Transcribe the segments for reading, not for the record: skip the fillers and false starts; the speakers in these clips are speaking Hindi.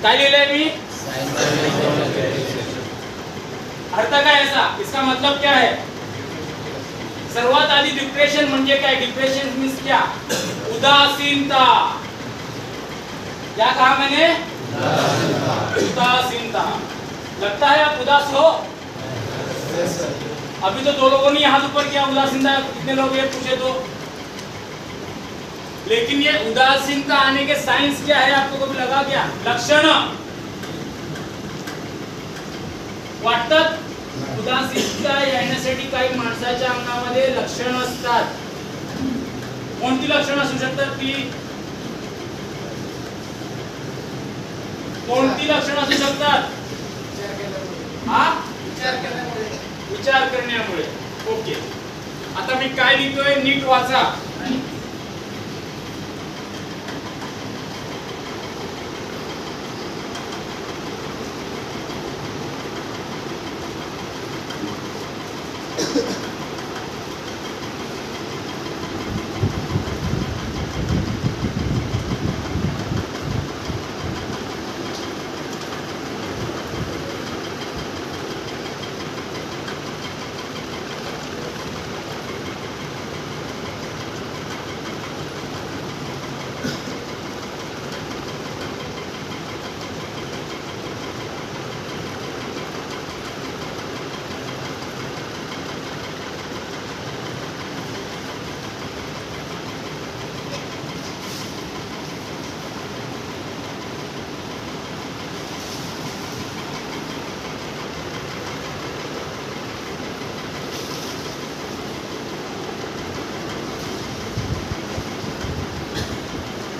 काय लिहिलंय मी? अर्थ काय याचा? इसका मतलब क्या है? सर्वात आधी डिप्रेशन म्हणजे काय? डिप्रेशन मीन्स क्या? उदासीनता। क्या कहा मैंने? उदासीनता। लगता है आप उदास हो? अभी तो दो लोगों ने हाथ ऊपर किया, उदासीनता कितने लोग ये पूछे तो। लेकिन ये उदासीनता आने के साइंस क्या है आपको कभी लगा क्या? लक्षण वाटतात? उदासीनता येण्यासाठी काही माणसाच्या अंगामध्ये लक्षण असतात। कोणती लक्षण असू शकतात ती? कोणती लक्षण असू शकतात? हा? विचार करण्यामुळे। ओके, आता मी काय लिहितोय नीट वाचा।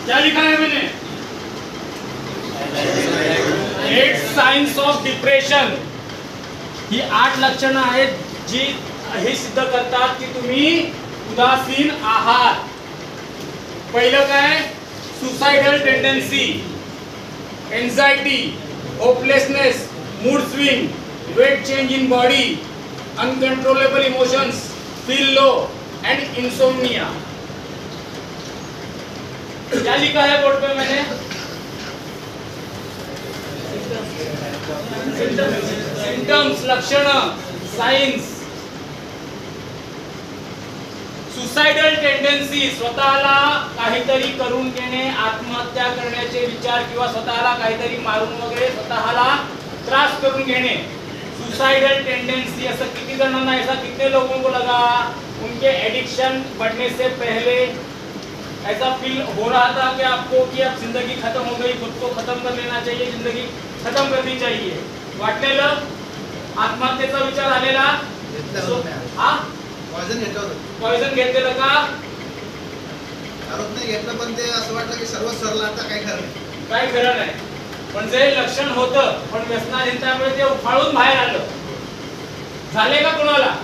क्या लिखा है मैंने? 8 साइन्स ऑफ डिप्रेशन। ही 8 लक्षणं आहेत जी हे सिद्ध करतात की तुम्ही उदासीन आहात। पहिलं काय? Suicidal tendency, anxiety, hopelessness, mood swing, wait change in body, uncontrollable emotions, feel low and insomnia. क्या लिखा है बोर्ड पे मैंने? सिम्टम्स, लक्षण, साइंस। सुसाइडल टेंडेन्सी, स्वतःला काहीतरी करून घेणे, आत्महत्या करण्याचे विचार किंवा स्वतःला काहीतरी मारून वगैरे स्वतःला त्रास करून घेणे। सुसाइडल टेंडेंसी, ऐसा कितने जनाना, ऐसा कितने लोगों को लगा उनके एडिक्शन बढ़ने से पहले ऐसा फील हो रहा था कि आपको कि अब जिंदगी खत्म हो गई, खुद को खत्म कर लेना चाहिए, जिंदगी खत्म करनी चाहिए, वाटलेलं? आत्महत्येचा विचार आलेला? हा? पॉइझन घेतलेलं का? आरोप नाही घेतलं, पण ते असं वाटलं की सर्व सरला आता काय खरं नाही, काय खरं नाही। म्हणजे लक्षण होतं पण व्यसनाधीनतेमुळे ते उफाळून बाहेर आलं। झाले का कोणाला?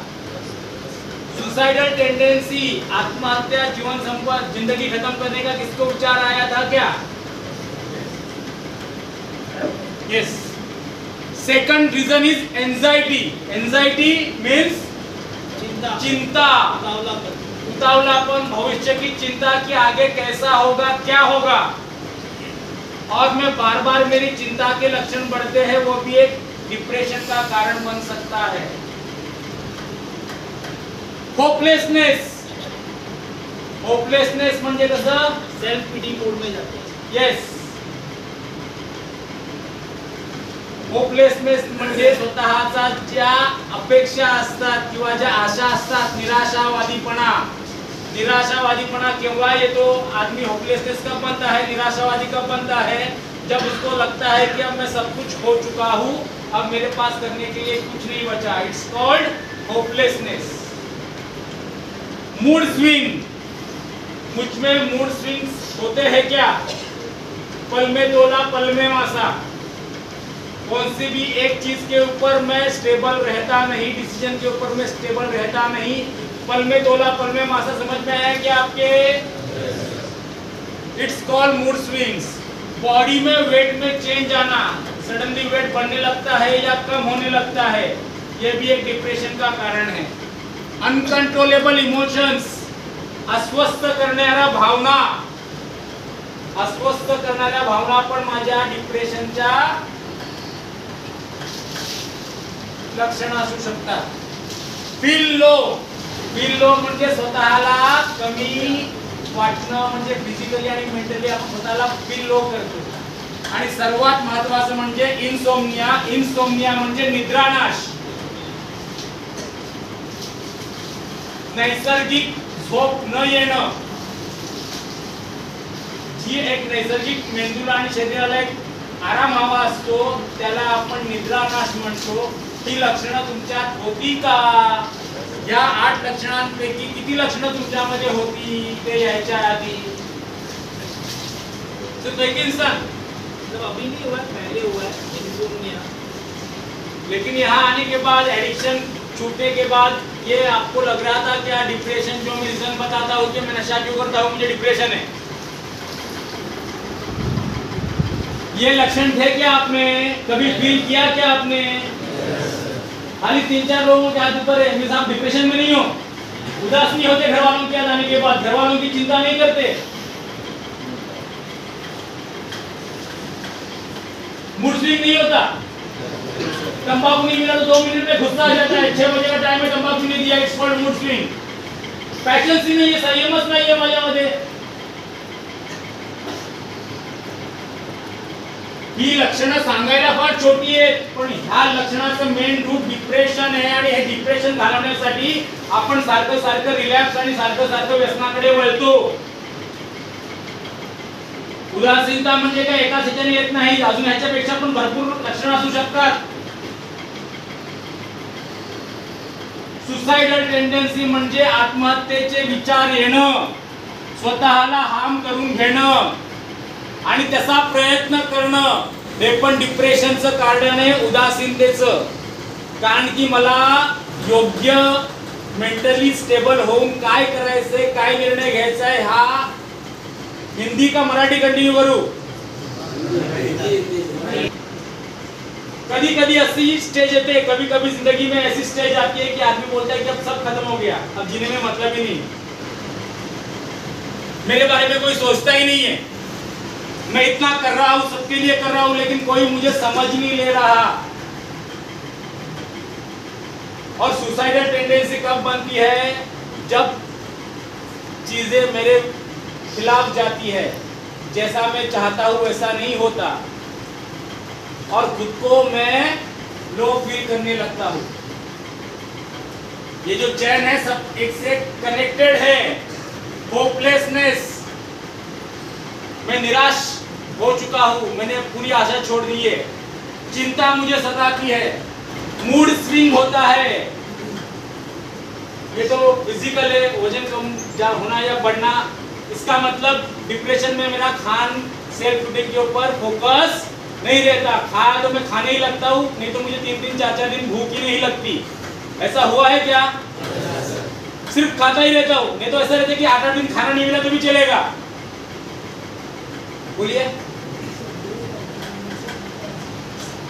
सुसाइडल टेंडेंसी, आत्महत्या, जीवन संपत, जिंदगी खत्म करने का किसको विचार आया था क्या? Yes. Second reason is anxiety. Anxiety means चिंता, उतावलापन, भविष्य की चिंता कि आगे कैसा होगा, क्या होगा। और मैं बार बार मेरी चिंता के लक्षण बढ़ते हैं, वो भी एक डिप्रेशन का कारण बन सकता है। होपलेसनेस, होपलेसनेस म्हणजे कसं? सेल्फ पिटी मोड में जाते। यस, होपलेसनेस म्हणजे स्वतःचा ज्या अपेक्षा असतात किंवा ज्या आशा असतात, निराशावादीपणा। निराशावादीपणा केव्हा येतो? आदमी होपलेसनेस कब बनता है, निराशावादी कब बनता है? जब उसको लगता है कि अब मैं सब कुछ हो चुका हूँ, अब मेरे पास करने के लिए कुछ नहीं बचा। It's called hopelessness. Mood swing, मुझ में मूड स्विंग्स होते हैं क्या? पल में तोला पल में मासा। कौन सी भी एक चीज के ऊपर मैं स्टेबल रहता नहीं, डिसीजन के ऊपर मैं स्टेबल रहता नहीं। पल में तोला पल में मासा, समझ में आया क्या आपके? It's called mood swings. Body में वेट में चेंज आना, सडनली वेट बढ़ने लगता है या कम होने लगता है, यह भी एक डिप्रेशन का कारण है। अनकंट्रोलेबल इमोशंस, अस्वस्थ करणाऱ्या भावना, अस्वस्थ करणाऱ्या भावना पण माझ्या डिप्रेशनच्या लक्षण असू शकतात. फील लो म्हणजे स्वतःला कमी वाटणं, म्हणजे फिजिकली आणि मेंटली आपण स्वतःला फील लो करतो. आणि सर्वात महत्त्वाचं म्हणजे इन्सोमनिया म्हणजे निद्रानाश. नैसर्गिक झोप न येणं, जी एक नैसर्गिक मेंदूला आणि शरीराला एक आराम हवा असतो, त्याला आपण निद्रानाश म्हणतो. ही लक्षणं तुमच्यात होती का? या 8 लक्षणांपैकी किती लक्षणं तुमच्यामध्ये होती ते यायच्या आधी? तो इंसान मतलब अभी नहीं हुआ, पहले हुआ है इंसोम्निया। लेकिन यहाँ आने के बाद, एडिक्शन छूटने के बाद, ये आपको लग रहा था क्या डिप्रेशन, जो मैं रीजन बताता हूँ कि मैं नशा क्यों करता हूँ, मुझे डिप्रेशन है, ये लक्षण थे क्या आपने कभी फील किया क्या आपने? खाली 3-4 लोगों के हाथ ऊपर है, मैं साहब डिप्रेशन में नहीं हो, उदास नहीं होते घर वालों के याद आने के बाद, घर वालों की चिंता नहीं करते, मूड स्विंग नहीं होता, तंबाकू नहीं मिला तो 2 मिनट में गुस्सा आ जाता है, 6 बजे का टाइम है, तंबाकू नहीं दिया, it's called mood swing. Passions नाही आहे, संयमच नाही आहे माझ्यामध्ये. ही लक्षणं सांगायला फार छोटी आहेत, पण ह्या लक्षणाचं मेन रूट डिप्रेशन आहे. आणि हे डिप्रेशन घालवण्यासाठी आपण सारखं रिलॅक्स आणि सारखं व्यसनाकडे वळतो. उदासीनता म्हणजे काय एकाच ह्याच्याने येत नाही, अजून ह्याच्यापेक्षा पण भरपूर लक्षणं असू शकतात. सुसाइडल टेंडन्सी म्हणजे आत्महत्येचे विचार येणं, स्वतःला हार्म करून घेणं आणि त्याचा प्रयत्न करणं, हे पण डिप्रेशनचं कारण आहे, उदासीनतेचं. कारण की मला योग्य मेंटली स्टेबल होऊन काय करायचंय, काय निर्णय घ्यायचा आहे, हा हिंदी का मराठी कंटिन्यू करू? कभी कभी ऐसी स्टेज आते है, कभी कभी जिंदगी में ऐसी स्टेज आती है कि आदमी बोलता है कि अब सब खत्म हो गया, अब जीने में मतलब ही नहीं, मेरे बारे में कोई सोचता ही नहीं है, मैं इतना कर रहा हूं, सबके लिए कर रहा हूं, लेकिन कोई मुझे समझ नहीं ले रहा. और सुसाइडल टेंडेंसी कब बनती है? जब चीजें मेरे खिलाफ जाती है, जैसा मैं चाहता हूं वैसा नहीं होता, और खुद को मैं लो फील करने लगता हूं. ये जो चैन है सब एक से कनेक्टेड है. होपलेसनेस, मैं निराश हो चुका हूं, मैंने पूरी आशा छोड़ दी है, चिंता मुझे सताती है, मूड स्विंग होता है. ये तो फिजिकल है, वजन कम होना या बढ़ना. इसका मतलब डिप्रेशन में मेरा खान सेल्फ रूटीन के ऊपर फोकस नहीं रहता. खाया तो मैं खाने ही लगता हूँ, नहीं तो मुझे 3-3, 4-4 दिन भूख ही नहीं लगती. ऐसा हुआ है क्या? सिर्फ खाता ही रहता हूँ, नहीं तो ऐसा रहता है कि 8-8 दिन खाना नहीं मिला तो भी चलेगा. बोलिए,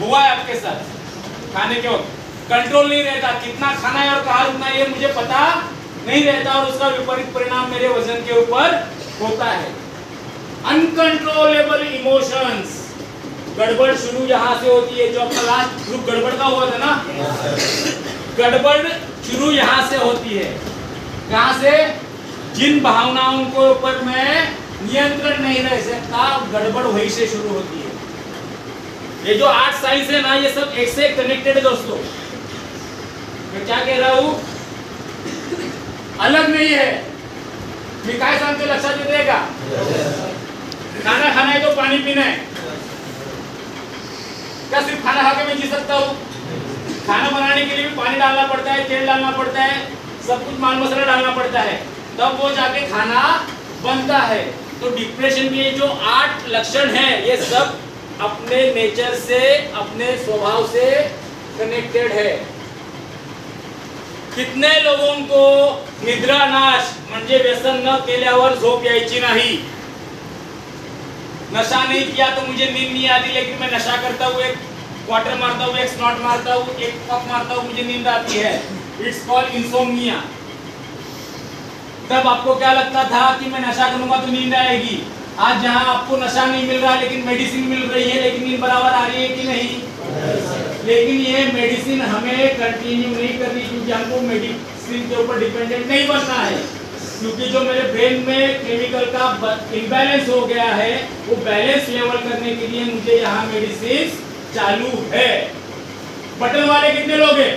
हुआ है आपके साथ? खाने के वक्त कंट्रोल नहीं रहता, कितना खाना है और कहाँ रुकना है ये मुझे पता नहीं रहता, और उसका विपरीत परिणाम मेरे वजन के ऊपर होता है. अनकंट्रोलेबल इमोशंस, गड़बड़ शुरू यहाँ से होती है. जो अपना लास्ट ग्रुप गड़बड़ का हुआ था ना, गड़बड़ शुरू यहाँ से होती है. कहाँ से? जिन भावनाओं के ऊपर मैं नियंत्रण नहीं रह सकता, गड़बड़ वहीं से शुरू होती है. ये जो 8 साइंस है ना, ये सब एक से कनेक्टेड है दोस्तों. मैं क्या कह रहा हूँ, अलग नहीं है. मी काय सांगते लक्षात येते का? खाना खाना है तो पानी पीना है. क्या सिर्फ खाना खा के मैं जी सकता हूँ? खाना बनाने के लिए भी पानी डालना पड़ता है, तेल डालना पड़ता है, सब कुछ माल मसाला डालना पड़ता है, तब वो जाके खाना बनता है. तो डिप्रेशन के जो 8 लक्षण हैं, ये सब अपने नेचर से, अपने स्वभाव से कनेक्टेड है. कितने लोगों को निद्रानाश म्हणजे व्यसन न केल्यावर झोप यायची नाही. नशा नहीं किया तो मुझे नींद नहीं आती, लेकिन मैं नशा करता हूँ, एक क्वार्टर मारता हूँ, एक स्नॉट मारता हूँ, एक पफ मारता हूँ, मुझे नींद आती है. It's called insomnia. तब आपको क्या लगता था कि मैं नशा करूंगा तो नींद आएगी, आज जहां आपको नशा नहीं मिल रहा लेकिन मेडिसिन मिल रही है, लेकिन नींद बराबर आ रही है कि नहीं? लेकिन ये मेडिसिन हमें कंटिन्यू नहीं करनी, क्योंकि हमको मेडिसिन के ऊपर डिपेंडेंट नहीं बनना है। क्योंकि जो मेरे ब्रेन में केमिकल का इम्बैलेंस हो गया है, वो बैलेंस लेवल करने के लिए मुझे यहाँ मेडिसिन चालू है। बटन वाले कितने लोग हैं?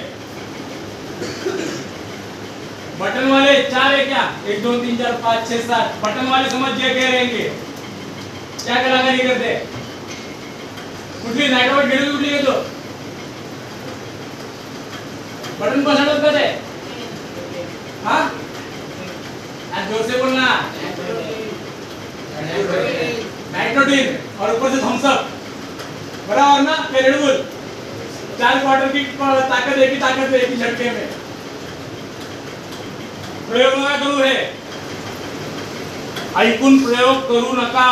बटन वाले 4 है क्या? 1 2 3 4 5 6 7। बटन वाले समझ गए क्या रहेंगे? क्या कलाकारी करते? कुठली नाईट आउट गेली कुठली घेतो? बटन पसंद करते? हाँ, आज जोर से बोलना। नाइट्रोटिन और ऊपर से थम्स अप, बराबर ना? Red bull. 4 क्वार्टर की ताकत, एक ही ताकत है एक ही झटके में। प्रयोग नका करू हे, ऐकून प्रयोग करू नका।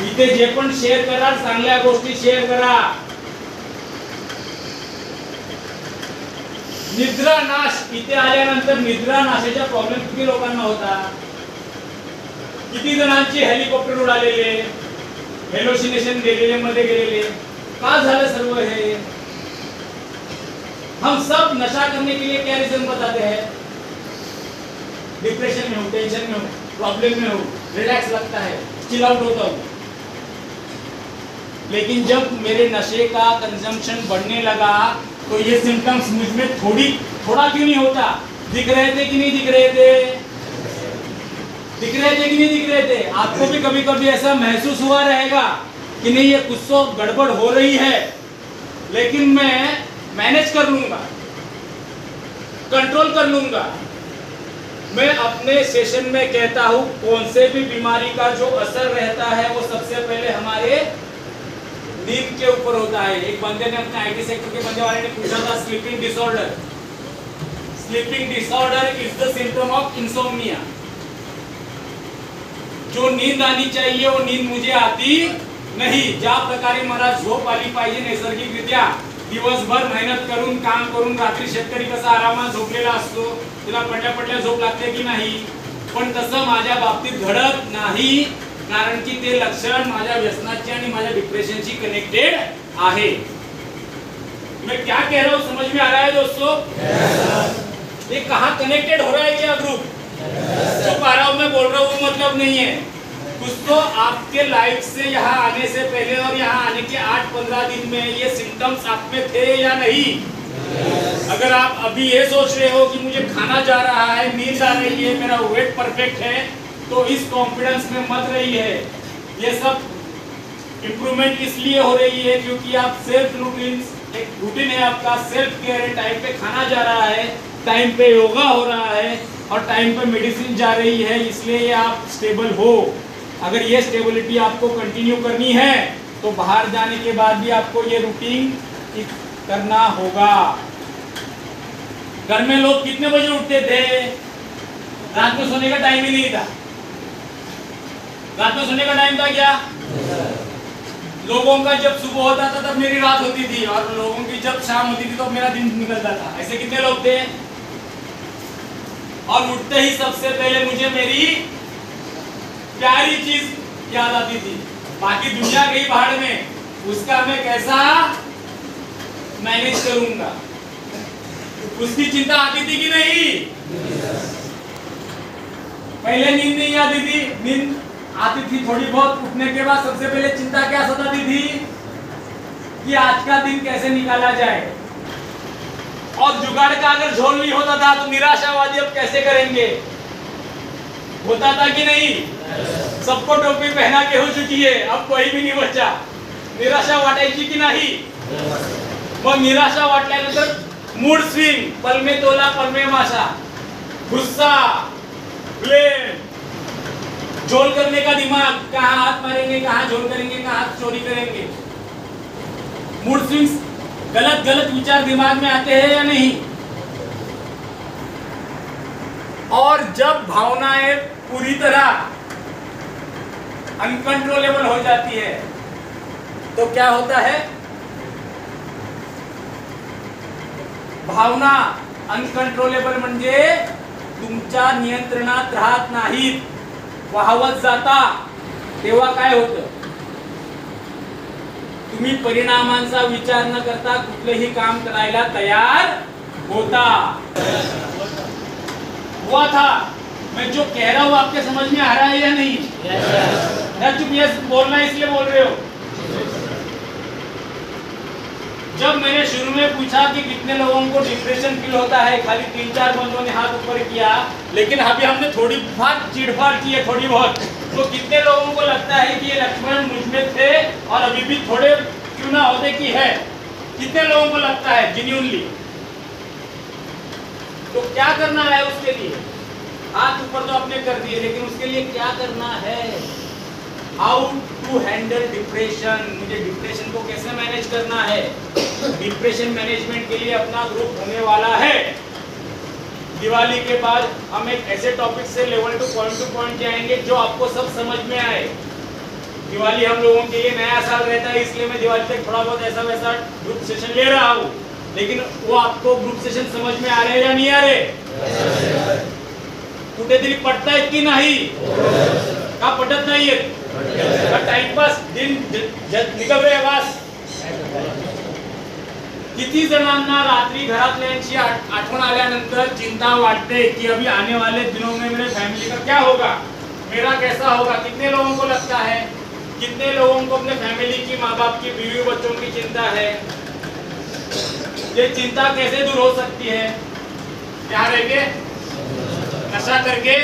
इथे जे पण शेअर करा, चांगल्या गोष्टी शेअर करा। निद्रा नाश, इथे आल्यानंतर निद्रा नाशाचा प्रॉब्लेम किती लोकांना होता? किती जणांचे हेलिकॉप्टर उडालेले, हेलोसिनेशन गेलेले, मध्ये गेलेले, का झालं सर्व हे? हम सब नशा करने के लिए क्या रीजन बताते हैं? डिप्रेशन में हूँ, टेंशन में हूँ, प्रॉब्लम में हूँ, रिलैक्स लगता है, चिल आउट होता हूँ। लेकिन जब मेरे नशे का कंजम्पशन बढ़ने लगा तो ये सिम्टम्स मुझ में थोड़ा क्यों नहीं होता? दिख रहे थे कि नहीं दिख रहे थे? दिख रहे थे कि नहीं दिख रहे थे? आपको भी कभी कभी ऐसा महसूस हुआ रहेगा कि नहीं ये कुछ तो गड़बड़ हो रही है, लेकिन मैं मैनेज कर लूंगा, कंट्रोल कर लूंगा। मैं अपने सेशन में कहता हूं कौन से भी बीमारी का जो असर रहता है वो सबसे पहले हमारे नींद के ऊपर होता है। एक बंदे ने अपने आईटी सेक्टर के बंदे वाले ने पूछा था, sleeping disorder, sleeping disorder is the symptom of insomnia. जो नींद आनी चाहिए वो नींद मुझे आती नाही। ज्या प्रकारे मला झोप आली पाहिजे नैसर्गिकरित्या, दिवसभर मेहनत करून काम करून रात्री शेतकरी कसा आरामात झोपलेला असतो, त्याला पडल्या झोप लागते की नाही, पण तसं माझ्या बाबतीत घडत नाही, कारण की ते लक्षण माझ्या व्यसनाची आणि माझ्या डिप्रेशनशी कनेक्टेड आहे। मैं क्या कह रहा हूँ समझ में आ रहा है दोस्तों? ये कहाँ कनेक्टेड हो रहा है क्या ग्रुप? जो पा रहा हूँ मैं बोल रहा हूँ वो मतलब नहीं है। कुछ तो आपके लाइफ से यहाँ आने से पहले और यहाँ आने के 8-15 दिन में ये सिम्टम्स आप में थे या नहीं? अगर आप अभी ये सोच रहे हो कि मुझे खाना जा रहा है, नींद आ रही है, मेरा वेट परफेक्ट है, तो इस कॉन्फिडेंस में मत रही है। ये सब इम्प्रूवमेंट इसलिए हो रही है क्योंकि आप सेल्फ रूटीन, एक रूटीन है आपका, सेल्फ केयर है, टाइम पे खाना जा रहा है, टाइम पे योगा हो रहा है और टाइम पे मेडिसिन जा रही है, इसलिए आप स्टेबल हो। अगर ये स्टेबिलिटी आपको कंटिन्यू करनी है तो बाहर जाने के बाद भी आपको ये रूटीन करना होगा। घर में लोग कितने बजे उठते थे? रात में सोने का टाइम ही नहीं था। रात में सोने का टाइम था क्या? लोगों का जब सुबह होता था तब मेरी रात होती थी, और लोगों की जब शाम होती थी तो मेरा दिन निकलता था। ऐसे कितने लोग थे? और उठते ही सबसे पहले मुझे मेरी प्यारी चीज याद आती थी। बाकी दुनिया गई भाड़ में, उसका मैं कैसा मैनेज करूंगा, उसकी चिंता आती थी कि नहीं? पहले नींद नहीं आती थी, नींद आती थी थोड़ी बहुत। उठने के बाद सबसे पहले चिंता क्या सताती थी कि आज का दिन कैसे निकाला जाए, और जुगाड़ का अगर झोल नहीं होता था तो निराशावादी अब कैसे करेंगे, होता था कि नहीं? सबको टोपी पहना के हो चुकी है, अब कोई भी नहीं बचा। निराशा वाटायची की नाही? मग निराशा वाटल्यानंतर मूड स्विंग, पल में तोला पल में माशा, गुस्सा, ब्लेम, झोल करने का दिमाग, कहाँ हाथ मारेंगे, कहाँ झोल करेंगे, कहाँ हाथ चोरी करेंगे। मूड स्विंग्स, गलत गलत विचार दिमाग में आते हैं या नहीं? और जब भावनाएं पूरी तरह अनकंट्रोलेबल हो जाती है तो क्या होता है? भावना अनकंट्रोलेबल म्हणजे तुमच्या नियंत्रणात राहत नाहीत, वाहवत जाता, तेव्हा काय होतं? तुम्ही परिणामांचा विचार न करता कुठलेही काम करायला तयार होता। हुआ था? मैं जो कह रहा हूं आपके समझ में आ रहा है या नहीं? या चुप ये बोलना इसलिए बोल रहे हो? जब मैंने शुरू में पूछा कि कितने लोगों को डिप्रेशन फील होता है, खाली 3-4 बंदों ने हाथ ऊपर किया, लेकिन अभी हमने थोड़ी बहुत चिड़फाड़ की है, थोड़ी बहुत। तो कितने लोगों को लगता है कि ये लक्ष्मण मुझ में थे और अभी भी थोड़े क्यों ना होते की है? कितने लोगों को लगता है जेन्युइनली? तो क्या करना है उसके लिए? हाथ ऊपर तो आपने कर दिए, लेकिन उसके लिए क्या करना है? How to handle depression. मुझे डिप्रेशन को कैसे मैनेज करना है? डिप्रेशन मैनेजमेंट के लिए अपना ग्रुप होने वाला है। दिवाली के बाद हम एक ऐसे टॉपिक से लेवल टू पॉइंट जाएंगे जो आपको सब समझ में आए। दिवाली हम लोगों के लिए नया साल रहता है, इसलिए मैं दिवाली तक थोड़ा बहुत ऐसा वैसा ग्रुप सेशन ले रहा हूँ, लेकिन वो आपको ग्रुप सेशन समझ में आ रहे हैं या नहीं आ रहे? कुठेतरी पडतायत की नाही? का पटत नाहीयेत? टाइमपास दिन निकल रहे बस। किती जणांना रात्री घरातल्यांची आठवण आल्यानंतर चिंता वाटते कि अभी आने वाले दिनों में मेरे फैमिली का क्या होगा, मेरा कैसा होगा? कितने लोगों को लगता है? कितने लोगों को अपने फैमिली की, माँ बाप की, बीवी बच्चों की चिंता है? ये चिंता कैसे दूर हो सकती है? क्या रहेंगे? नशा करके,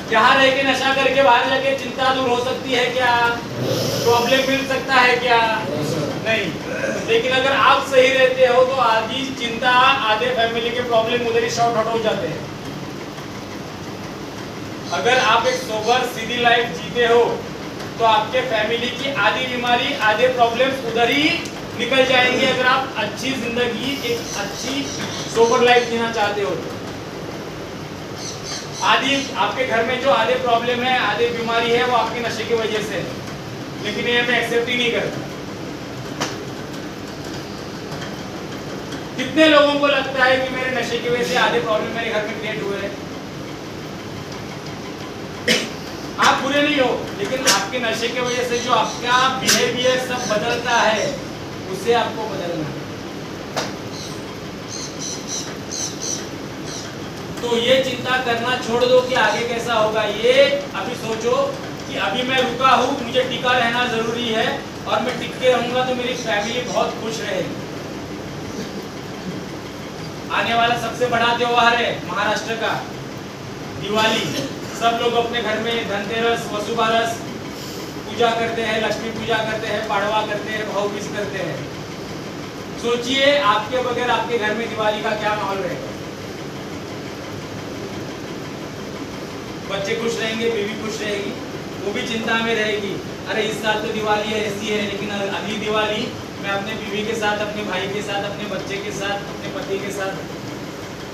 यहाँ रह के नशा करके बाहर जाके चिंता दूर हो सकती है क्या? प्रॉब्लम मिल सकता है क्या? नहीं। लेकिन अगर आप सही रहते हो तो आधी चिंता, आधे फैमिली के प्रॉब्लम उधर ही शॉर्ट आउट हो जाते हैं। अगर आप एक सोबर सीधी लाइफ जीते हो तो आपके फैमिली की आधी बीमारी, आधे प्रॉब्लम्स उधर ही निकल जाएंगे। अगर आप अच्छी जिंदगी, एक अच्छी सोबर लाइफ जीना चाहते हो तो आधी आपके घर में जो आधे प्रॉब्लम है, आधे बीमारी है, वो आपके नशे की वजह से है, लेकिन ये मैं एक्सेप्ट ही नहीं करता। कितने लोगों को लगता है कि मेरे नशे की वजह से आधे प्रॉब्लम मेरे घर में क्रिएट हुए हैं? आप बुरे नहीं हो, लेकिन आपके नशे की वजह से जो आपका बिहेवियर सब बदलता है, उसे आपको बदलना है। तो ये चिंता करना छोड़ दो कि आगे कैसा होगा। ये अभी सोचो कि अभी मैं रुका हूँ, मुझे टिका रहना जरूरी है, और मैं टिक के रहूंगा तो मेरी फैमिली बहुत खुश रहेगी। आने वाला सबसे बड़ा त्योहार है महाराष्ट्र का दिवाली। सब लोग अपने घर में धनतेरस, वसुबारस पूजा करते हैं, लक्ष्मी पूजा करते हैं, पाड़वा करते हैं, भाऊबीज करते हैं। सोचिए आपके बगैर आपके घर में दिवाली का क्या माहौल रहेगा? बच्चे खुश रहेंगे, बीवी खुश रहेगी, वो भी चिंता में रहेगी, अरे इस साल तो दिवाली है, ऐसी है, लेकिन अगली दिवाली मैं अपने बीवी के साथ, अपने भाई के साथ, अपने बच्चे के साथ, अपने पति के साथ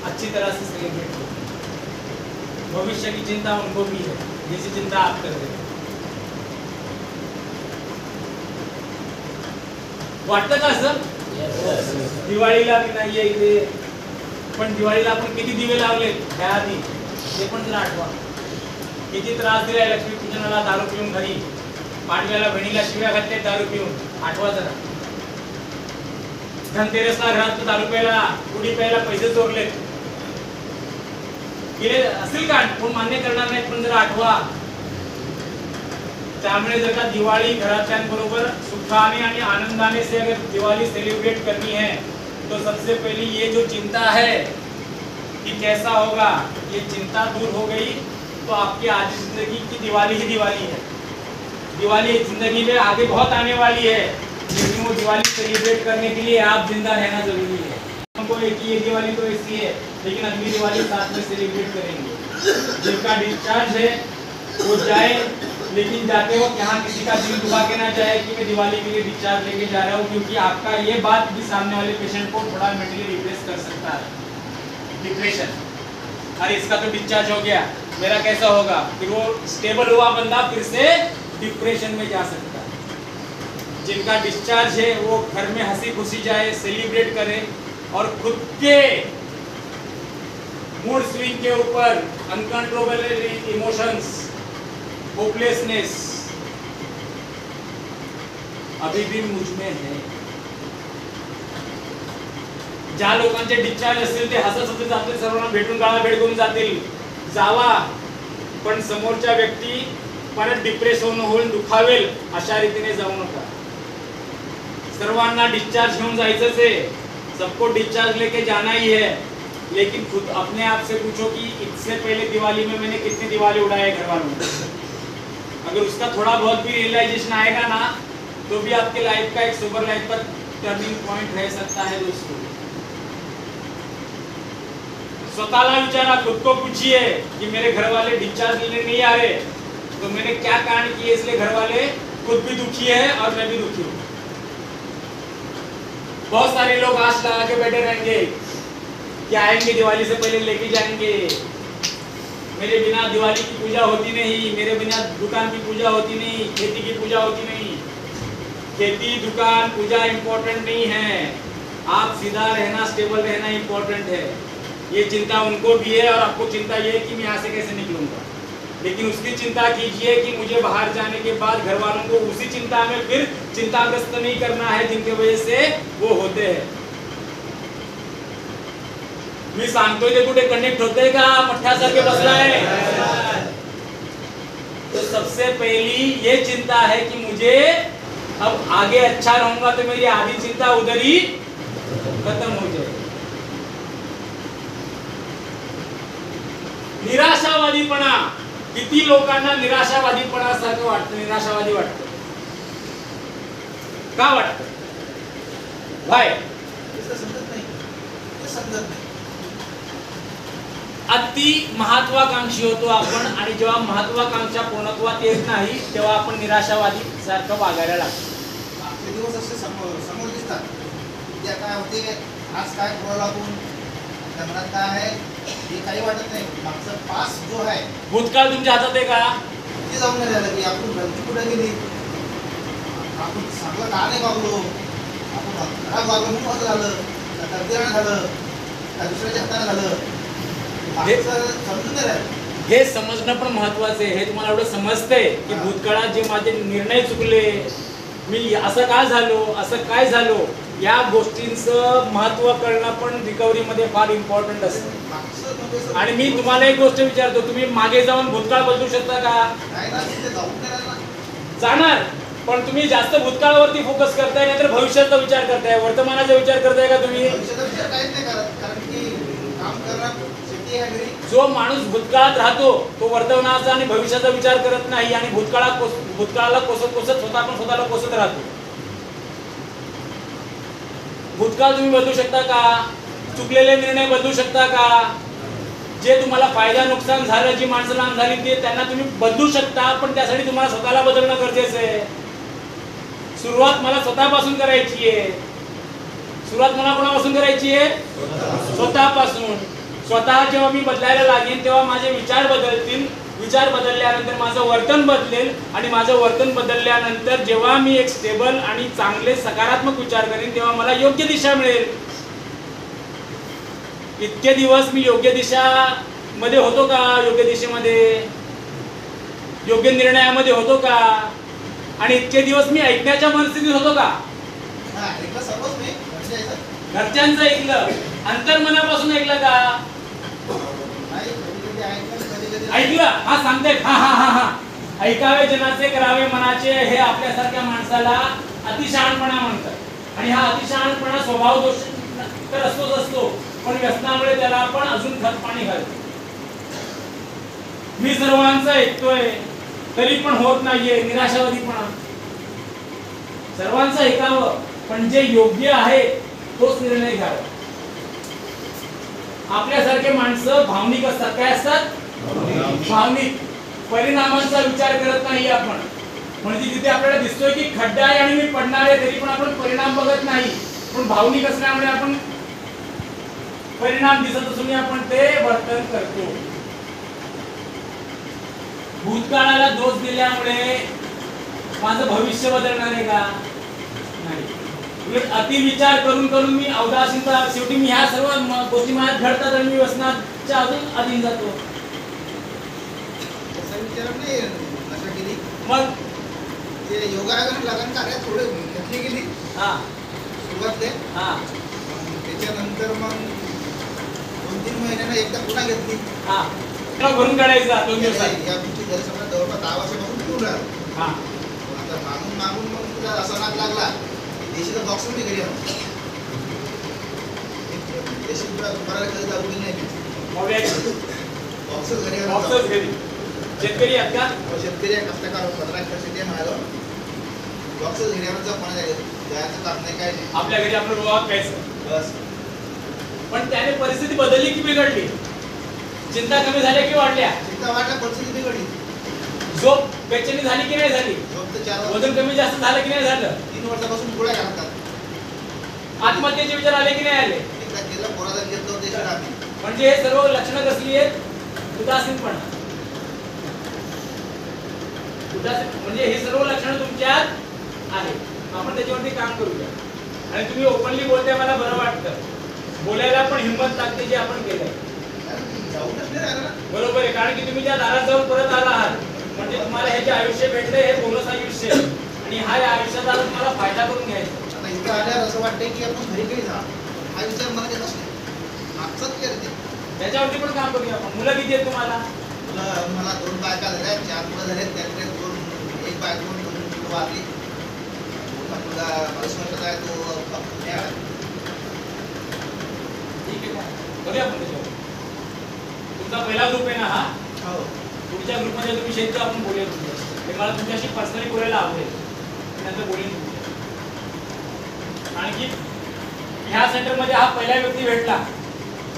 अच्छी तरह से सेलिब्रेट करूँ। भविष्य की चिंता उनको भी है, जैसी चिंता आप कर रहे हैं। वाटतं का असं? दिवाळीला मी नाहीये इथे, पण दिवाळीला आपण किती दिवे लावले त्याआधी ते पण जरा आठवा। किती त्रास दिलाय लक्ष्मी पूजनाला दारू पिऊन घरी, पाडव्याला बहिणीला शिव्या घातल्या दारू पिऊन, आठवा जरा। धनतेरसला घरात दारू प्यायला, उडी प्यायला पैसे चोरलेत, गेले असेल का? कोण मान्य करणार नाही, पण जरा आठवा। त्यामुळे जर का दिवाळी घरातल्यांबरोबर सुखाने आणि आनंदाने से अगर दिवाली सेलिब्रेट करनी है तो सबसे पहले ये जो चिंता है कि कैसा होगा, ये चिंता दूर हो गई तो आपकी आज जिंदगी की दिवाली ही दिवाली है। दिवाली जिंदगी में आगे बहुत आने वाली है, लेकिन वो दिवाली सेलिब्रेट करने के लिए आप जिंदा रहना जरूरी है। हमको एक ये दिवाली तो ऐसी है, लेकिन अगली दिवाली साथ में सेलिब्रेट करेंगे। जिनका डिस्चार्ज है वो जाए, लेकिन जाते वक्त यहाँ किसी का दिल दुखा के ना जाए कि मैं दिवाली के लिए डिस्चार्ज लेके जा रहा हूँ, क्योंकि आपका ये बात भी सामने वाले पेशेंट को थोड़ा मेंटली रिप्रेस कर सकता है। डिप्रेशन, अरे इसका तो डिस्चार्ज हो गया, मेरा कैसा होगा? फिर वो स्टेबल हुआ बंदा फिर से डिप्रेशन में जा सकता है। जिनका डिस्चार्ज है वो घर में हंसी खुशी जाए, सेलिब्रेट करे और खुद के मूड स्विंग के ऊपर, अनकंट्रोलेबल इमोशंस, होपलेसनेस अभी भी मुझ में है. ज्या लोकांचे डिस्चार्ज असतील ते हसत हसत जातील, सर्वांना भेटून गाळा भेट करून जातील. जावा, पण समोरच्या व्यक्ती परत डिप्रेस होऊन दुखावेल अशा रीतीने जाऊ नका. सर्वांना डिस्चार्ज घेऊन जायचंच आहे. सबको डिस्चार्ज लेके जाना ही है, लेकिन खुद अपने आप से पूछो कि इससे पहले दिवाली में मैंने कितने दिवाली उड़ाए घर वालों में. अगर उसका थोड़ा बहुत भी रियलाइजेशन आएगा ना, तो भी आपके लाइफ का एक सुपर लाइफ का टर्निंग पॉइंट रह सकता है दोस्तों. स्वतःला विचारा, खुद को पूछिए कि मेरे घर वाले डिस्चार्ज लेने नहीं आ रहे, तो मैंने क्या कारण किए इसलिए घर वाले खुद भी दुखी है और मैं भी दुखी हूँ. बहुत सारे लोग आश लगा के बैठे रहेंगे कि आएंगे दिवाली से पहले लेके जाएंगे, मेरे बिना दिवाली की पूजा होती नहीं, मेरे बिना दुकान की पूजा होती नहीं, खेती की पूजा होती नहीं. खेती दुकान पूजा इंपॉर्टेंट नहीं है, आप सीधा रहना, स्टेबल रहना इंपॉर्टेंट है. ये चिंता उनको भी है और आपको चिंता ये है कि मैं यहाँ से कैसे निकलूंगा. लेकिन उसकी चिंता कीजिए कि मुझे बाहर जाने के बाद घर वालों को उसी चिंता में फिर चिंताग्रस्त नहीं करना है जिनके वजह से वो होते हैं. मी सांगतोय ते कुठे कनेक्ट होते का मठ्यासारखे बसलाय. तो सबसे पहली ये चिंता है कि मुझे अब आगे अच्छा रहूंगा, तो मेरी आधी चिंता उधर ही खत्म हो जाए. निराशावादीपणा, किती लोकांना निराशावादीपणा सारखं वाटतं, निराशावादी वाटतं. का वाटतं? भाई समजत नाही, समजत नाही. अति महत्वाकांक्षी होतो आपण, आणि जेव्हा महत्वाकांक्षा पूर्णत्वात येत नाही तेव्हा आपण निराशावादी सारखं वागायला लागतो. आपले दिवस असे समोर दिसतात. उद्या काय होते, आज काय करू लागून, मनात काय आहे हे काही वाटत नाही. मागचा पास जो आहे, भूतकाळ तुमच्या हातात आहे का? ते जाऊन नाही राहिलं की आपण गलती कुठे गेली, आपण चांगलं का नाही वागलो, आपण खराब वागलो म्हणून असं झालं, का तर्फेनं झालं, का दुसऱ्याच्या हाताने झालं, मागचं समजून नाही राहिलं. हे समजणं पण महत्वाचं आहे. हे तुम्हाला एवढं समजतंय की भूतकाळात जे माझे निर्णय चुकले, मी असं का झालो, असं काय झालो, या गोष्टींचं महत्व कळणं पण रिकव्हरी मध्ये फार इम्पॉर्टंट असतं. आणि मी तुम्हाला एक गोष्ट विचारतो, तुम्ही मागे जाऊन भूतकाळ बदलू शकता का? नाही ना, तिथे जाऊन नाही राहिलं. जाणार, पण तुम्ही जास्त भूतकाळावरती फोकस करताय, नाहीतर भविष्याचा विचार करताय, वर्तमानाचा विचार करताय का तुम्ही? भविष्याचा विचार काहीच नाही करत, कारण की काम करणं शेती आहे घरी. जो माणूस भूतकाळात राहतो तो वर्तमानाचा आणि भविष्याचा विचार करत नाही, आणि भूतकाळाला कोसत स्वतः पण स्वतःला कोसत राहतो. भूतकाळ तुम्ही बदलू शकता का? चुकलेले निर्णय बदलू शकता का? जे तुम्हाला फायदा नुकसान झालं, जी माणसं लहान झाली ते त्यांना तुम्ही बदलू शकता, पण त्यासाठी तुम्हाला स्वतःला बदलणं गरजेचं आहे. सुरुवात मला स्वतःपासून करायची आहे. सुरुवात मला कोणापासून करायची आहे? स्वतःपासून. स्वतः जेव्हा मी बदलायला लागेन तेव्हा माझे विचार बदलतील. विचार बदलल्यानंतर माझं वर्तन बदलेल, आणि माझं वर्तन बदलल्यानंतर जेव्हा मी एक स्टेबल आणि चांगले सकारात्मक विचार करेन तेव्हा मला योग्य दिशा मिळेल. इतके दिवस मी योग्य दिशा मध्ये होतो का? योग्य दिशेमध्ये, योग्य निर्णयामध्ये होतो का? आणि इतके दिवस मी ऐकण्याच्या मनस्थितीत होतो का? ऐकलं सर्वच नाही, घरच्यांचं ऐकलं, अंतर्मनापासून ऐकलं का? ऐकलं. हा सांगते, हा हा हा हा ऐकावे जनाचे, करावे मनाचे, हे आपल्यासारख्या माणसाला अतिशहाणपणा म्हणतात. आणि हा अतिशहाणपणा स्वभाव दोष तर असतो, पण व्यसनामुळे त्याला आपण अजून खत पाणी घालतो. मी सर्वांचं ऐकतोय तरी पण होत नाहीये, निराशावादीपणा. सर्वांचं ऐकावं, पण जे योग्य आहे तोच निर्णय घ्यावा. आपल्यासारखे माणसं भावनिक असतात. काय असतात? भावनिक. परिणामांचा विचार करत नाही आपण. म्हणजे तिथे आपल्याला दिसतोय की खड्डा आहे आणि मी पडणार आहे, तरी पण आपण परिणाम बघत नाही. पण भावनिक असल्यामुळे आपण परिणाम दिसत असून आपण ते वर्तन करतो. भूतकाळाला दोष दिल्यामुळे माझं भविष्य बदलणार आहे का? नाही. उलट अतिविचार करून करून मी अवदासीनता शेवटी मी ह्या सर्व गोष्टी माझ्यात घडतात आणि मी व्यसनाच्या अजून अधीन जातो. तसा विचार नाही नशा केली. मग ते योगायोगाने लगन कार्यात थोडे घेतली गेली हा सुरुवातले. हा त्याच्यानंतर मग 2-3 महिन्यानं एकदा पुन्हा घेतली. हा भरून काढायचा 2 दिवसात. या तुमची घरी समजा जवळपास 10 वर्षापासून पिऊन राहिलो. हा आता मागून मागून मग तुला असा नाद लागला देशीचा बॉक्स मी घरी आणतो. देशी तुला दुपाराला कधी जाऊ नाही बॉक्सच घरी आणतो. बॉक्सच घरी. शेतकरी आहेत का? शेतकरी आहे, कष्टकार 15 एकर शेती आहे माझ्याजवळ. बॉक्सच घरी आणून कोणा जायचं काम नाही काय नाही. आपल्या घरी आपलं रोगात प्यायचं बस. पण त्याने परिस्थिती बदलली की बिघडली? चिंता कमी झाल्या की वाढल्या? चिंता वाटल्या, परिस्थिती बिघडली. झोप बेचैनी झाली की नाही झाली? झोप तर 4 वजन कमी जास्त झालं की नाही झालं? 3 वर्षापासून गोळ्या घालतात. आत्महत्येचे विचार आले की नाही आले? एकदा केलं पोराला घेतलं होतं देशात आम्ही. म्हणजे हे सर्व लक्षणं कसली आहेत? उदासीनपणा. म्हणजे हे सर्व लक्षणं तुमच्यात आहेत. आपण त्याच्यावरती काम करूया. आणि तुम्ही ओपनली बोलताय, मला बरं वाटतं. बोलायला पण हिंमत लागते जे आपण केलंय. जाऊनच नाही राहिलं ना. बरोबर आहे, कारण की तुम्ही त्या दारात जाऊन परत आला आहात. म्हणजे तुम्हाला हे जे आयुष्य भेटलंय हे बोनस आयुष्य आहे. आणि हा या आयुष्याचा तुम्हाला फायदा करून घ्यायचा. आता इथं आल्यावर असं वाटतंय की आपण घरी काही जा. हा विचार मला येत असतो. मागचाच विचार येते. त्याच्यावरती पण काम करूया आपण. मुलं किती आहेत तुम्हाला? मला 2 बायका झाल्या, 4 मुलं झालेत. त्यातले 1 बायको 2 मुलं वारली. मोठा मुलगा 22 वर्षाचा आहे, तो पुण्यात आहे. ठीक आहे, करूया आपण त्याच्यावर. तुमचा पहिला ग्रुप आहे ना हा? हो. तुमच्या ग्रुपमध्ये तुम्ही शेतकरी आपण बोलूया तुमच्या. हे मला तुमच्याशी पर्सनली बोलायला आवडेल. नंतर बोलेन तुमच्या. आणखी ह्या सेंटरमध्ये हा पहिला व्यक्ती भेटला.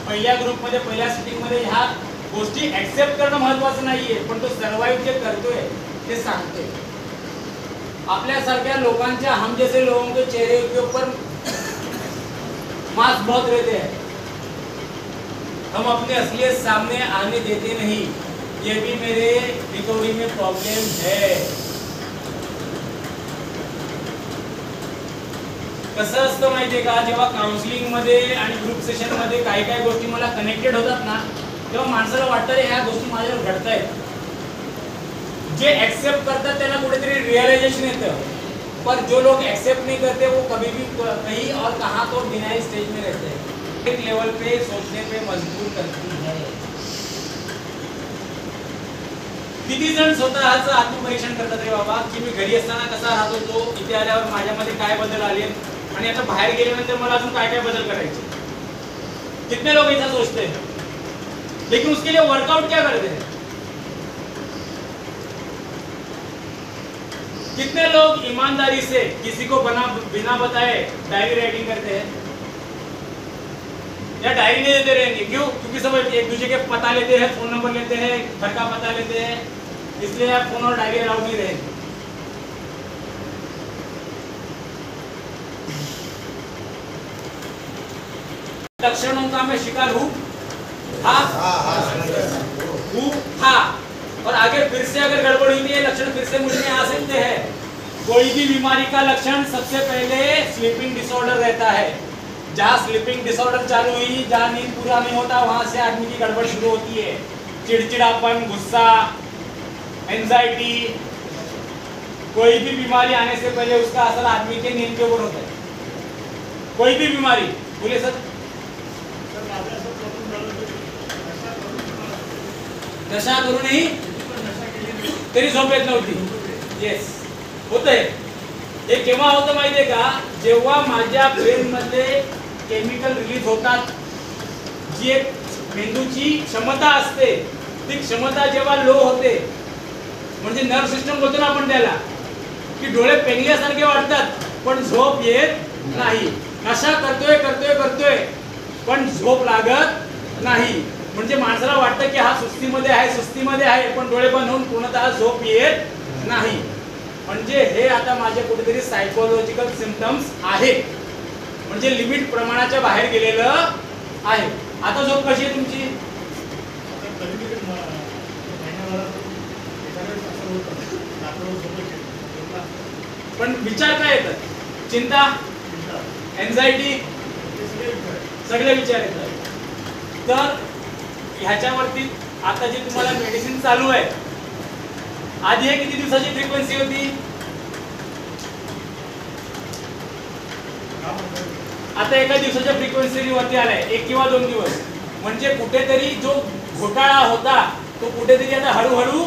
पहिल्या ग्रुपमध्ये पहिल्या सिटिंगमध्ये ह्या गोष्टी ऍक्सेप्ट करणं महत्वाचं नाहीये, पण तो सर्वाइव्ह जे करतोय ते सांगतोय. आपल्यासारख्या लोकांच्या हम जैसे लोगों के चेहरे के ऊपर मास्क बहुत रहते हैं. हम अपने असलियत सामने आने देते नहीं. ये भी मेरे रिकवरी में प्रॉब्लम है. कसं असतं माहितीये का, जेव्हा काउन्सिलिंग मध्ये आणि ग्रुप सेशन मध्ये काही काही गोष्टी मला कनेक्टेड होतात ना, तेव्हा माणसाला वाटतं रे ह्या गोष्टी माझ्यावर घडतायत. जे एक्सेप्ट करतात त्यांना कुठेतरी रियलायझेशन येतं, पर जो लोग एक्सेप्ट नहीं करते वो कभी भी कहीं और कहाँ तो डिनाई स्टेज में रहते हैं. एक लेवल पे सोचने पे मजबूर करती है. किती जण स्वतःचं आत्मपरीक्षण करतात रे बाबा, की मी घरी असताना कसा राहत होतो, इथे आल्यावर माझ्यामध्ये काय बदल आले आणि आता बाहेर गेल्यानंतर मला अजून काय काय बदल करायचे. कितने लोग ऐसा सोचते हैं, लेकिन उसके लिए वर्कआउट क्या करते हैं. कितने लोग ईमानदारी से किसी को बिना बताए डायरी राइटिंग करते हैं या डायरी नहीं देते रहेंगे. क्यों? क्योंकि सब एक दूसरे के पता लेते हैं, फोन नंबर लेते हैं, घर का पता लेते हैं, इसलिए आप फोन और डायरी अलाउड नहीं रहेंगे. लक्षणों का मैं शिकार हूँ था और आगे फिर से अगर गड़बड़ हुई है लक्षण फिर से मुझ में आ सकते हैं. कोई भी बीमारी का लक्षण सबसे पहले स्लीपिंग डिसऑर्डर रहता है. जहाँ स्लीपिंग डिसऑर्डर चालू हुई, जहाँ नींद पूरा नहीं होता, वहां से आदमी की गड़बड़ शुरू होती है. चिड़चिड़ापन, गुस्सा, एंजाइटी, कोई भी बीमारी आने से पहले उसका असर आदमी के नींद के ऊपर होता है. कोई भी बीमारी. बोलिए सर. नशा करूनही तरी झोप येत नव्हती. येस, होतंय. हे केव्हा होतं माहितीये का, जेव्हा माझ्या ब्रेन मध्ये केमिकल रिलीज होतात, जी एक मेंदूची क्षमता असते, ती क्षमता जेव्हा लो होते, म्हणजे नर्व सिस्टम बोलतो ना आपण त्याला, की डोळे पेंगल्यासारखे वाटतात पण झोप येत नाही. नशा करतोय करतोय करतोय पण झोप लागत नाही. म्हणजे माणसाला वाटतं की हा सुस्तीमध्ये आहे, सुस्तीमध्ये आहे, पण डोळे बंद होऊन पूर्णतः झोप येत नाही. म्हणजे हे आता माझे कुठेतरी सायकोलॉजिकल सिम्पटम्स आहेत. म्हणजे लिमिट प्रमाणाच्या बाहेर गेलेलं आहे. आता झोप कशी आहे तुमची? पण विचार काय येतात? चिंता, एन्झायटी, सगळे विचार येतात. तर ह्याच्यावरती आता जे तुम्हाला मेडिसिन चालू आहे, आधी हे किती दिवसाची फ्रिक्वेन्सी होती? आता एका दिवसाच्या फ्रिक्वेन्सी वरती आलाय, 1 किंवा 2 दिवस. म्हणजे कुठेतरी जो घोटाळा होता तो कुठेतरी आता हळूहळू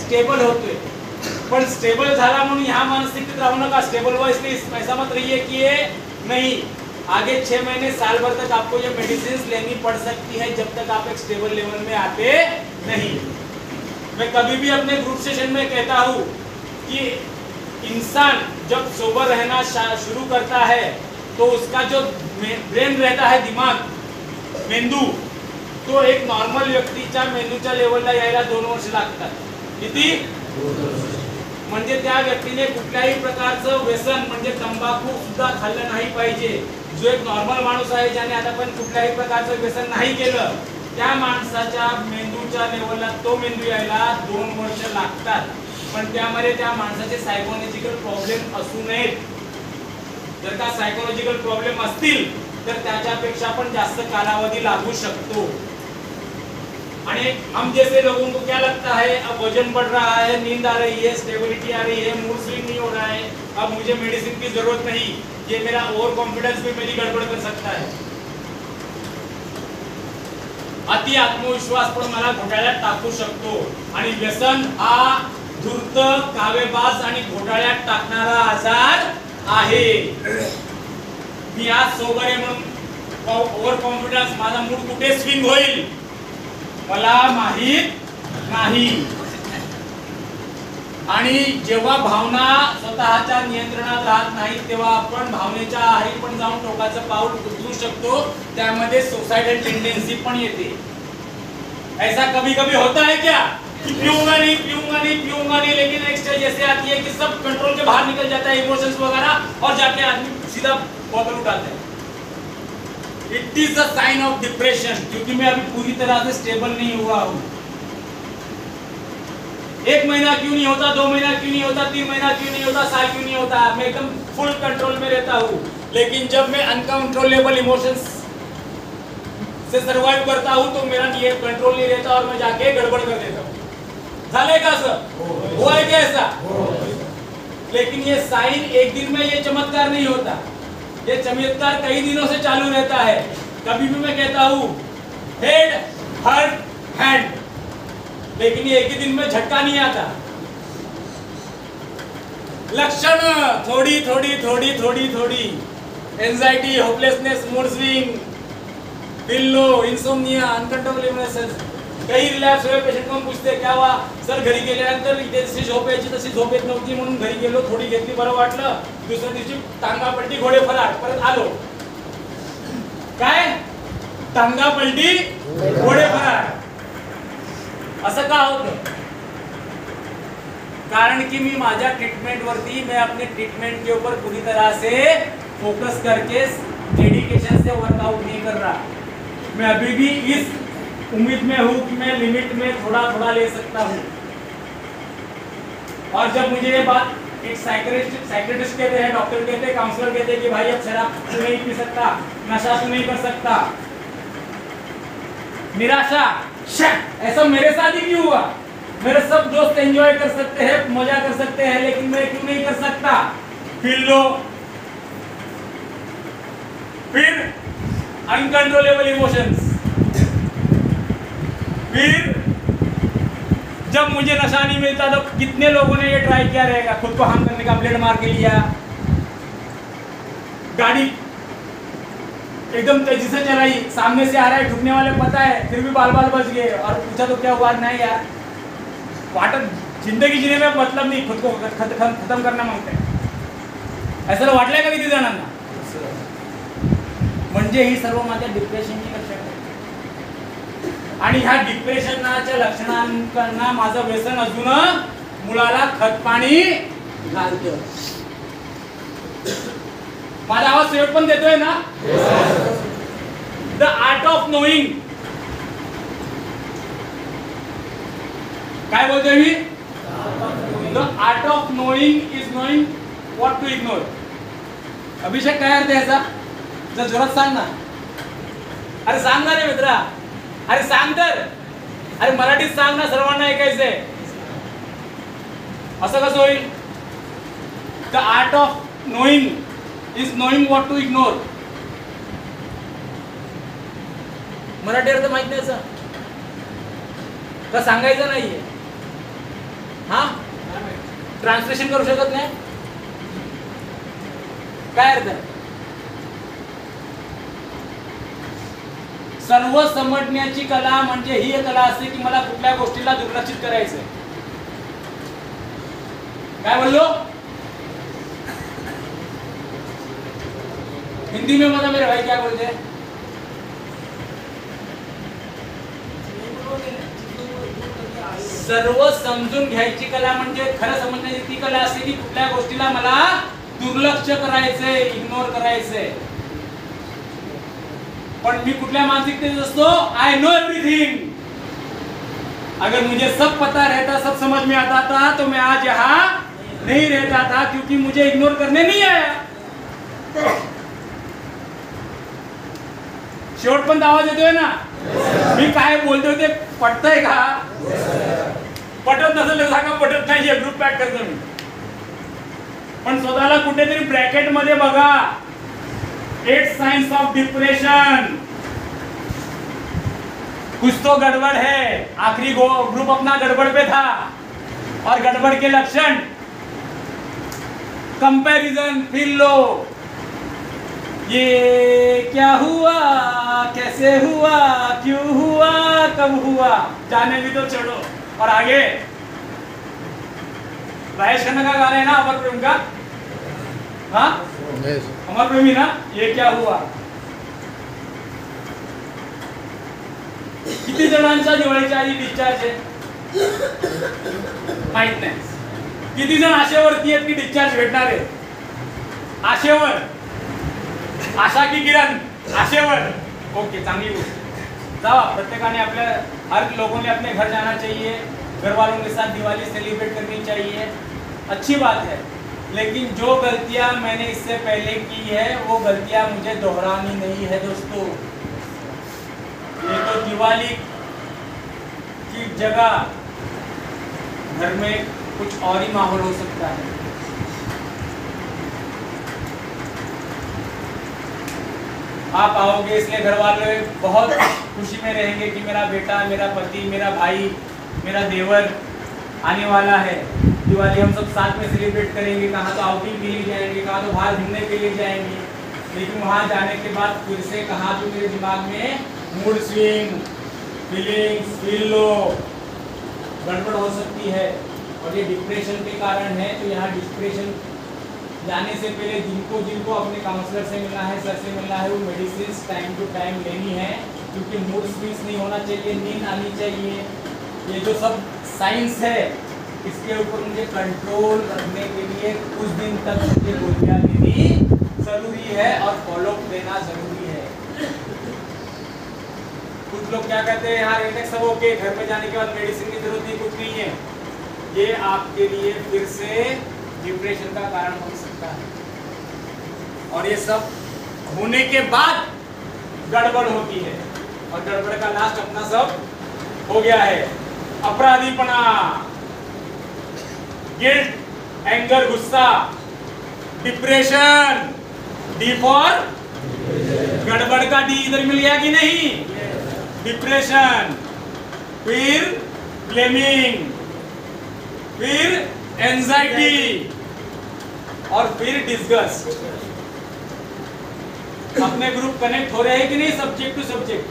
स्टेबल होतोय. पण स्टेबल झाला म्हणून ह्या मानसिकतेत राहू नका. स्टेबल हुआ इसलिए ऐसा मत रहिए कि ये नहीं, आगे 6 महीने साल भर तक आपको ये मेडिसिन लेनी पड़ सकती है जब तक आप एक स्टेबल लेवल में आते नहीं. मैं कभी भी अपने ग्रुप सेशन में कहता हूँ कि इंसान जब सोबर रहना शुरू करता है तो उसका जो ब्रेन रहता है, दिमाग, मेंदू, तो एक नॉर्मल व्यक्तीच्या मेंदूच्या लेवलला यायला 2 वर्ष लागतात. किती? म्हणजे त्या व्यक्तीने कुठल्याही प्रकारचं व्यसन म्हणजे तंबाखू सुद्धा खाल्लं नाही पाहिजे. जो एक नॉर्मल माणूस आहे ज्याने आतापर्यंत कुठल्याही प्रकारचं व्यसन नाही केलं, त्या माणसाच्या मेंदूच्या लेवलला तो मेंदू यायला 2 वर्ष लागतात. पण त्यामध्ये त्या माणसाचे सायकोलॉजिकल प्रॉब्लेम असू नयेत. जर का सायकोलॉजिकल प्रॉब्लेम असतील तर त्याच्यापेक्षा पण जास्त कालावधी लागू शकतो. आणि हम जैसे लोगों को क्या लगता है, अब वजन बढ़ रहा है, नींद आ रही है, स्टेबिलिटी आ रही है, मूड स्विंग नहीं हो रहा है, अब मुझे मेडिसिन की जरूरत नहीं, ये मेरा ओवर कॉन्फिडेंस भी मेरी गड़बड़ कर सकता है. अति आत्मविश्वास पण मला घोटाळ्यात टाकू शकतो. आणि व्यसन हा धूर्त, कावेबाज आणि घोटाळ्यात टाकणारा आजार आहे. मी आज सोबर आहे म्हणून ओव्हर कॉन्फिडन्स, माझा मूड कुठे स्विंग होईल मला माहित नाही. आणि जेव्हा भावना स्वतःच्या नियंत्रणात राहत नाही तेव्हा आपण भावनेच्या आहारी पण जाऊन टोकाचं पाऊल उचलू शकतो. त्यामध्ये सुसाइडल टेंडेंसी पण येते. ऐसा कभी कभी होता है क्या कि पीऊंगा नहीं, लेकिन एक स्टेज ऐसे आती है कि सब कंट्रोल के बाहर निकल जाता है, इमोशंस वगैरह, और जाके आदमी सीधा बोतल उठाता है. It is a sign of depression, क्योंकि मैं अभी पूरी तरह से स्टेबल नहीं हुआ हूँ. 1 महीना क्यों नहीं होता, 2 महीना क्यों नहीं होता, 3 महीना क्यों नहीं होता, साल क्यों नहीं होता, मैं एकदम फुल कंट्रोल में रहता हूँ. लेकिन जब मैं अनकंट्रोलेबल इमोशंस से सर्वाइव करता हूँ तो मेरा ये कंट्रोल नहीं रहता और मैं जाके गड़बड़ कर देता हूँ. झाले का सर? हुआ है क्या ऐसा? लेकिन ये साइन एक दिन में, ये चमत्कार नहीं होता. ये चमत्कार कई दिनों से चालू रहता है. कभी भी मैं कहता हूँ हेड, हार्ट, हैंड, लेकिन ये एक ही दिन में झटका नहीं आता. लक्षण थोड़ी थोड़ी anxiety, hopelessness, mood swing, feel low, insomnia, uncontrollable emotions. काही रिलॅक्स हुए पेशंट को पूछते क्या हुआ, सर घरी गेल्यानंतर इथे जशी झोप यायची तशी झोप येत नव्हती म्हणून घरी गेलो, थोडी घेतली, बरं वाटलं. दुसऱ्या दिवशी टांगापलटी, घोडे फराट, परत आलो. काय टांगापलटी, घोडे फराट. असं का होतं? कारण कि मी माझ्या ट्रीटमेंट वरती, मैं अपने ट्रीटमेंट के ऊपर पूरी तरह से फोकस करके डेडिकेशन से वर्कआउट नहीं कर रहा. मैं अभी भी इस उम्मीद में हूँ कि मैं लिमिट में थोड़ा ले सकता हूँ. और जब मुझे ये बात एक साइकियाट्रिस्ट कहते हैं, डॉक्टर कहते हैं, काउंसलर कहते हैं कि भाई अब शराब तू नहीं पी सकता, नशा तू नहीं कर सकता, निराशा, ऐसा मेरे साथ ही क्यों हुआ? मेरे सब दोस्त एंजॉय कर सकते हैं, मजा कर सकते हैं, लेकिन मैं क्यों नहीं कर सकता? फील लो, फिर अनकंट्रोलेबल इमोशंस, फिर जब मुझे नशा नहीं मिलता तो कितने लोगों ने ये ट्राई किया रहेगा, खुद को हार्म करने का, ब्लेड मार के लिया, गाड़ी एकदम तेजी से चलाई, सामने से आ रहा है, ठुकने वाले पता है, फिर भी बाल बच गए, और पूछा तो क्या हुआ? नहीं यार, वाटत जिंदगी जीने में मतलब नहीं, खुद को खत्म करना मागते. ऐसा वाटलंय का किती जणांना? म्हणजे ही सर्व माझ्या डिप्रेशनची लक्षणं आहेत. आणि ह्या डिप्रेशनच्या लक्षणांना माझं व्यसन अजून मुळाला खतपाणी घालतं. माझा आवाज सेव पण देतोय ना? The art of knowing. काय बोलतोय मी? The art of knowing is knowing what to ignore. Abhishek काय अर्थ याचा? जर जोरात सांग ना. अरे सांग ना रे मित्रा, अरे सांग तर, अरे मराठीत सांग ना, सर्वांना ऐकायचंय. असं कसं होईल? The art of knowing is knowing what to ignore. Marathi अर्थ माहित नाही याचा? का सांगायचं नाहीये? हा, ट्रान्सलेशन करू शकत नाही? काय अर्थ? सर्व समजण्याची कला म्हणजे ही एक कला असते की मला कुठल्या गोष्टीला दुर्लक्षित करायचंय. काय बोललो? हिंदी में मतलब मेरे भाई क्या बोलते हैं? सर्व समजून घ्यायची कला म्हणजे खरं समजण्याची ती कला असते की कुठल्या गोष्टीला मला दुर्लक्ष करायचंय, इग्नोर करायचंय. पण मी कुठल्या मानसिकतेत असतो? I know everything. अगर मुझे सब पता रहता, सब समझ में आता था, तो मैं आज यहाँ नहीं रहता था, क्योंकि मुझे इग्नोर करने नहीं आया. शेवटपर्यंत आवाज येतोय ना? मी काय बोलतोय ते पटतंय का? पटत नसेल तर सांगा, पटत नाहीये, ग्रुप पॅक करतो मी. पण स्वतःला कुठेतरी ब्रॅकेट मध्ये बघा. 8 साइंस ऑफ डिप्रेशन. कुछ तो गड़बड़ है. आखिरी ग्रुप अपना गड़बड़ पे था, और गड़बड़ के लक्षण कंपैरिजन, फील लो, ये क्या हुआ, कैसे हुआ, क्यों हुआ, कब हुआ, जाने भी तो छोड़ो. और आगे राजेश खन्ना का गाना है ना, अमर प्रेम का. हाँ, अमर प्रेमी ना, ये क्या हुआ. किती जणांच्या दिवाळीच्या आधी डिस्चार्ज आहे माहित नाही. किती जण आशेवरती आहेत की डिस्चार्ज भेटणार आहे? आशेवर, आशा की किरण, आशेवर. ओके, चांगली गोष्ट. जावा, प्रत्येकाने आपल्या, हर लोगों ने अपने घर जाना चाहिए, घर वालों के साथ दिवाली सेलिब्रेट करनी चाहिए, अच्छी बात है. लेकिन जो गलतियां मैंने इससे पहले की है वो गलतियां मुझे दोहरानी नहीं है दोस्तों. ये तो दिवाली की जगह घर में कुछ और ही माहौल हो सकता है. आप आओगे इसलिए घर वाले बहुत खुशी में रहेंगे कि मेरा बेटा, मेरा पति, मेरा भाई, मेरा देवर आने वाला है. दिवाली हम सब साथ में सेलिब्रेट करेंगे. कहाँ तो आउटिंग के लिए जाएंगे, कहाँ तो बाहर घूमने के लिए जाएंगे. लेकिन वहाँ जाने के बाद फिर से कहाँ तो मेरे दिमाग में mood swing, feelings, feel low, गड़बड़ हो सकती है. और ये डिप्रेशन के कारण है. तो यहाँ डिप्रेशन जाने से पहले जिनको अपने काउंसलर से मिलना है, सर से मिलना है, वो मेडिसिन टाइम टू टाइम लेनी है, क्योंकि मूड स्विंग्स नहीं होना चाहिए, नींद आनी चाहिए. ये जो सब साइंस है इसके ऊपर मुझे कंट्रोल रखने के लिए कुछ दिन तक मुझे गोलियां लेनी जरूरी है और फॉलोअप देना जरूरी है. कुछ लोग क्या कहते हैं, यार रिलैक्स सब ओके, घर में जाने के बाद मेडिसिन की जरूरत नहीं, कुछ नहीं है. ये आपके लिए फिर से डिप्रेशन का कारण हो सकता है. और ये सब होने के बाद गड़बड़ होती है, और गड़बड़ का लास्ट अपना सब हो गया है. अपराधीपना, गिल्ट, एंगर, गुस्सा, डिप्रेशन. डी फॉर गड़बड़ का डी इधर मिल गया कि नहीं? डिप्रेशन, फिर ब्लेमिंग, फिर एंजाइटी, और फिर डिस्गस्ट. अपने ग्रुप कनेक्ट हो रहे हैं की नाही सब्जेक्ट टू सब्जेक्ट?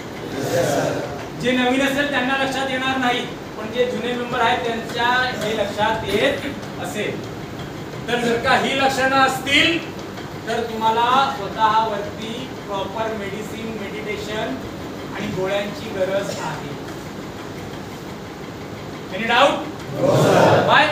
जे नवीन असेल त्यांना लक्षात येणार नाही, पण जे जुने मेंबर आहेत त्यांच्या हे लक्षात येत असेल. तर जर का ही लक्षणं असतील तर तुम्हाला स्वतःवरती प्रॉपर मेडिसिन, मेडिटेशन आणि गोळ्यांची गरज आहे. Any doubt? बाय.